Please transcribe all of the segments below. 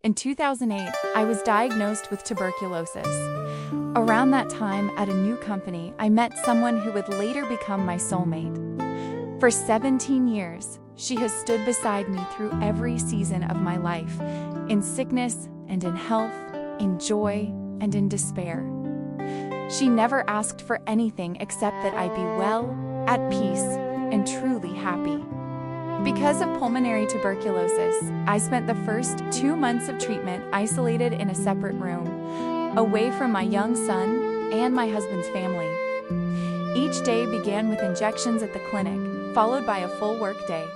In 2008, I was diagnosed with tuberculosis. Around that time, at a new company, I met someone who would later become my soulmate. For 17 years, she has stood beside me through every season of my life, in sickness and in health, in joy and in despair. She never asked for anything except that I be well, at peace, and truly happy. Because of pulmonary tuberculosis, I spent the first 2 months of treatment isolated in a separate room, away from my young son and my husband's family. Each day began with injections at the clinic, followed by a full workday.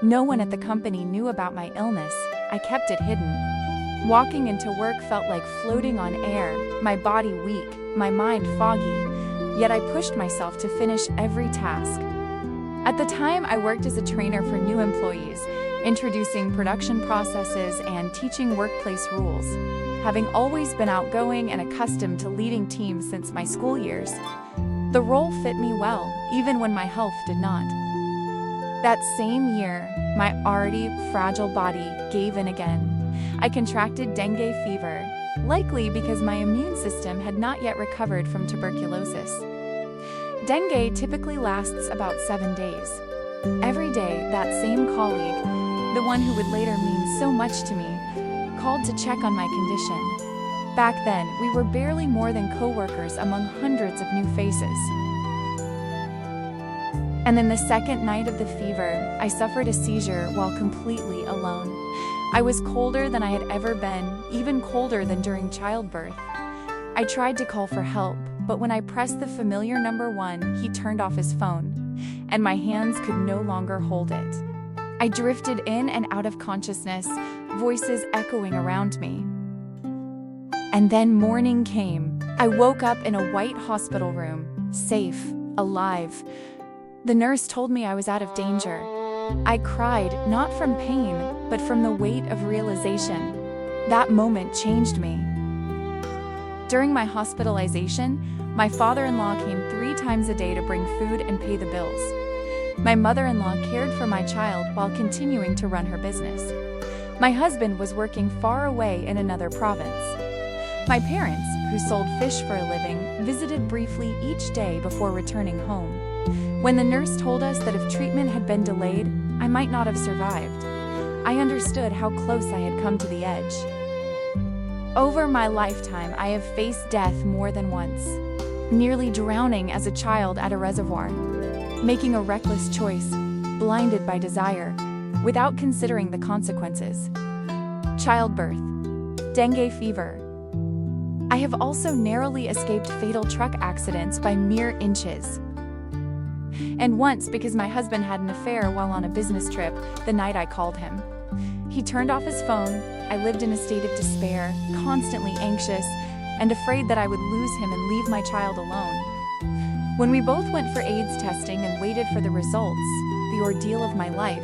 No one at the company knew about my illness. I kept it hidden. Walking into work felt like floating on air, my body weak, my mind foggy, yet I pushed myself to finish every task. At the time, I worked as a trainer for new employees, introducing production processes and teaching workplace rules. Having always been outgoing and accustomed to leading teams since my school years, the role fit me well, even when my health did not. That same year, my already fragile body gave in again. I contracted dengue fever, likely because my immune system had not yet recovered from tuberculosis. Dengue typically lasts about 7 days. Every day, that same colleague, the one who would later mean so much to me, called to check on my condition. Back then, we were barely more than co-workers among hundreds of new faces. And then the second night of the fever, I suffered a seizure while completely alone. I was colder than I had ever been, even colder than during childbirth. I tried to call for help, but when I pressed the familiar number 1, he turned off his phone, and my hands could no longer hold it. I drifted in and out of consciousness, voices echoing around me. And then morning came. I woke up in a white hospital room, safe, alive. The nurse told me I was out of danger. I cried, not from pain, but from the weight of realization. That moment changed me. During my hospitalization, my father-in-law came 3 times a day to bring food and pay the bills. My mother-in-law cared for my child while continuing to run her business. My husband was working far away in another province. My parents, who sold fish for a living, visited briefly each day before returning home. When the nurse told us that if treatment had been delayed, I might not have survived, I understood how close I had come to the edge. Over my lifetime, I have faced death more than once, nearly drowning as a child at a reservoir, making a reckless choice, blinded by desire, without considering the consequences. Childbirth, dengue fever. I have also narrowly escaped fatal truck accidents by mere inches. And once because my husband had an affair while on a business trip the night I called him. He turned off his phone. I lived in a state of despair, constantly anxious, and afraid that I would lose him and leave my child alone. When we both went for AIDS testing and waited for the results, the ordeal of my life,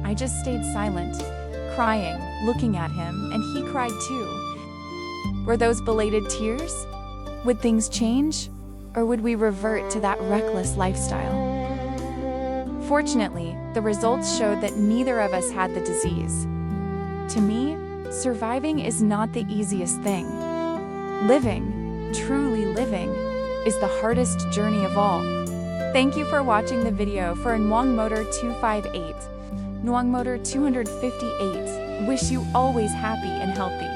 I just stayed silent, crying, looking at him, and he cried too. Were those belated tears? Would things change? Or would we revert to that reckless lifestyle? Fortunately, the results showed that neither of us had the disease. To me, surviving is not the easiest thing. Living, truly living, is the hardest journey of all. Thank you for watching the video for Nwang Motor 258. Nwang Motor 258. Wish you always happy and healthy.